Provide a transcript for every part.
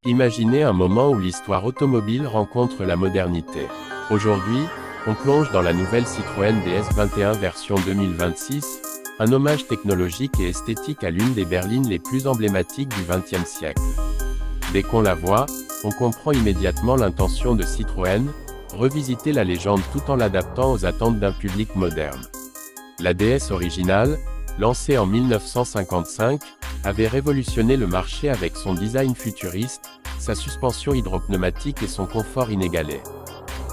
Imaginez un moment où l'histoire automobile rencontre la modernité. Aujourd'hui, on plonge dans la nouvelle Citroën DS21 version 2026, un hommage technologique et esthétique à l'une des berlines les plus emblématiques du XXe siècle. Dès qu'on la voit, on comprend immédiatement l'intention de Citroën, revisiter la légende tout en l'adaptant aux attentes d'un public moderne. La DS originale, lancée en 1955, avait révolutionné le marché avec son design futuriste, sa suspension hydropneumatique et son confort inégalé.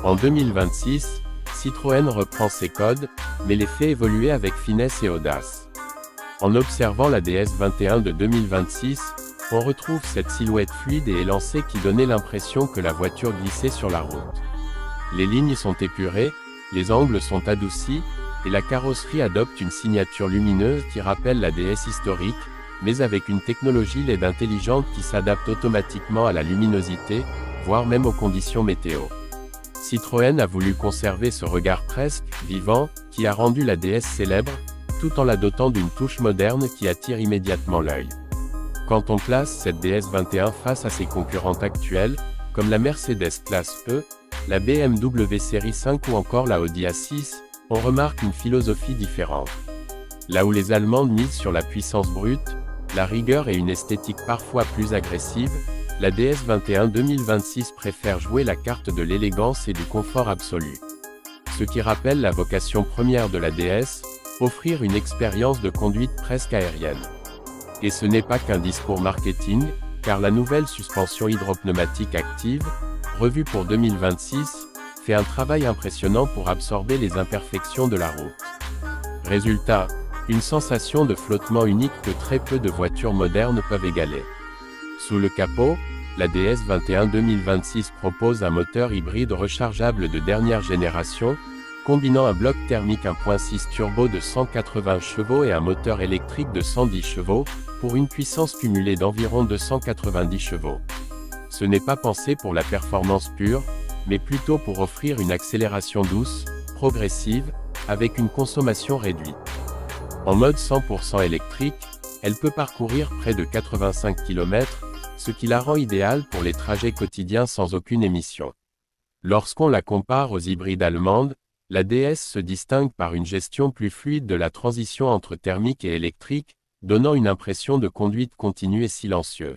En 2026, Citroën reprend ses codes, mais les fait évoluer avec finesse et audace. En observant la DS21 de 2026, on retrouve cette silhouette fluide et élancée qui donnait l'impression que la voiture glissait sur la route. Les lignes sont épurées, les angles sont adoucis, et la carrosserie adopte une signature lumineuse qui rappelle la DS historique, mais avec une technologie LED intelligente qui s'adapte automatiquement à la luminosité, voire même aux conditions météo. Citroën a voulu conserver ce regard presque vivant, qui a rendu la DS célèbre, tout en la dotant d'une touche moderne qui attire immédiatement l'œil. Quand on place cette DS21 face à ses concurrentes actuelles, comme la Mercedes Classe E, la BMW Série 5 ou encore la Audi A6, on remarque une philosophie différente. Là où les Allemandes misent sur la puissance brute, la rigueur et une esthétique parfois plus agressive, la DS21 2026 préfère jouer la carte de l'élégance et du confort absolu. Ce qui rappelle la vocation première de la DS, offrir une expérience de conduite presque aérienne. Et ce n'est pas qu'un discours marketing, car la nouvelle suspension hydropneumatique active, revue pour 2026, fait un travail impressionnant pour absorber les imperfections de la route. Résultat, une sensation de flottement unique que très peu de voitures modernes peuvent égaler. Sous le capot, la DS21 2026 propose un moteur hybride rechargeable de dernière génération, combinant un bloc thermique 1.6 turbo de 180 chevaux et un moteur électrique de 110 chevaux, pour une puissance cumulée d'environ 290 chevaux. Ce n'est pas pensé pour la performance pure, mais plutôt pour offrir une accélération douce, progressive, avec une consommation réduite. En mode 100% électrique, elle peut parcourir près de 85 km, ce qui la rend idéale pour les trajets quotidiens sans aucune émission. Lorsqu'on la compare aux hybrides allemandes, la DS se distingue par une gestion plus fluide de la transition entre thermique et électrique, donnant une impression de conduite continue et silencieuse.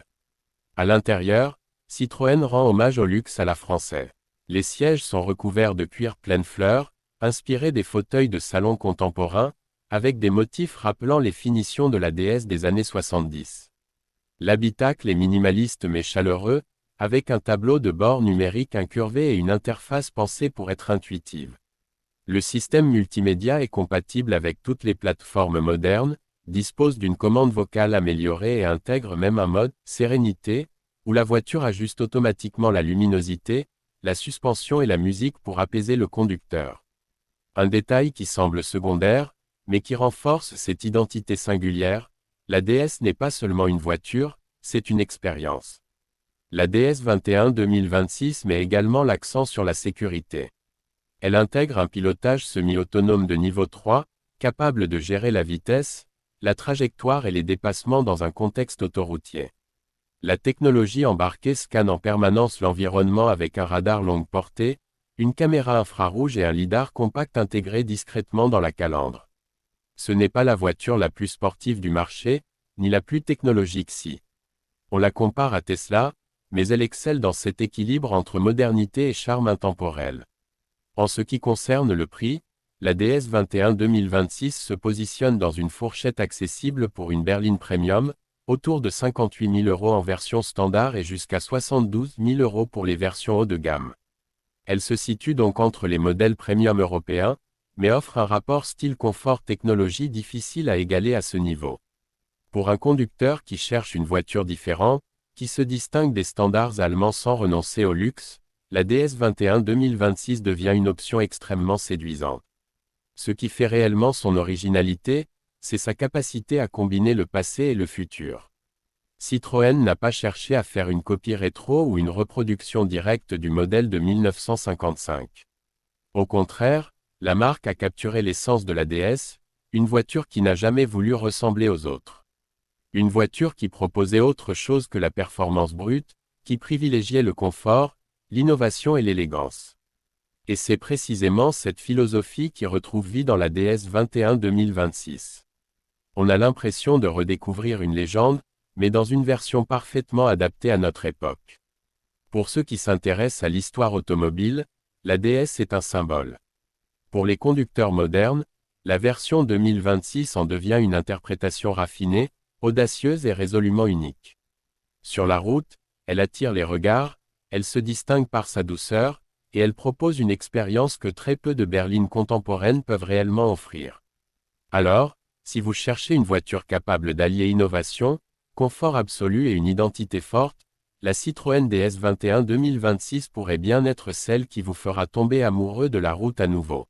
À l'intérieur, Citroën rend hommage au luxe à la française. Les sièges sont recouverts de cuir pleine fleur, inspirés des fauteuils de salon contemporains, avec des motifs rappelant les finitions de la DS des années 70. L'habitacle est minimaliste mais chaleureux, avec un tableau de bord numérique incurvé et une interface pensée pour être intuitive. Le système multimédia est compatible avec toutes les plateformes modernes, dispose d'une commande vocale améliorée et intègre même un mode « sérénité », où la voiture ajuste automatiquement la luminosité, la suspension et la musique pour apaiser le conducteur. Un détail qui semble secondaire, mais qui renforce cette identité singulière, la DS n'est pas seulement une voiture, c'est une expérience. La DS21 2026 met également l'accent sur la sécurité. Elle intègre un pilotage semi-autonome de niveau 3, capable de gérer la vitesse, la trajectoire et les dépassements dans un contexte autoroutier. La technologie embarquée scanne en permanence l'environnement avec un radar longue portée, une caméra infrarouge et un lidar compact intégré discrètement dans la calandre. Ce n'est pas la voiture la plus sportive du marché, ni la plus technologique si on la compare à Tesla, mais elle excelle dans cet équilibre entre modernité et charme intemporel. En ce qui concerne le prix, la DS21 2026 se positionne dans une fourchette accessible pour une berline premium, autour de 58 000 € en version standard et jusqu'à 72 000 € pour les versions haut de gamme. Elle se situe donc entre les modèles premium européens, mais offre un rapport style-confort-technologie difficile à égaler à ce niveau. Pour un conducteur qui cherche une voiture différente, qui se distingue des standards allemands sans renoncer au luxe, la DS21 2026 devient une option extrêmement séduisante. Ce qui fait réellement son originalité, c'est sa capacité à combiner le passé et le futur. Citroën n'a pas cherché à faire une copie rétro ou une reproduction directe du modèle de 1955. Au contraire, la marque a capturé l'essence de la DS, une voiture qui n'a jamais voulu ressembler aux autres. Une voiture qui proposait autre chose que la performance brute, qui privilégiait le confort, l'innovation et l'élégance. Et c'est précisément cette philosophie qui retrouve vie dans la DS 21 2026. On a l'impression de redécouvrir une légende, mais dans une version parfaitement adaptée à notre époque. Pour ceux qui s'intéressent à l'histoire automobile, la DS est un symbole. Pour les conducteurs modernes, la version 2026 en devient une interprétation raffinée, audacieuse et résolument unique. Sur la route, elle attire les regards, elle se distingue par sa douceur, et elle propose une expérience que très peu de berlines contemporaines peuvent réellement offrir. Alors, si vous cherchez une voiture capable d'allier innovation, confort absolu et une identité forte, la Citroën DS 21 2026 pourrait bien être celle qui vous fera tomber amoureux de la route à nouveau.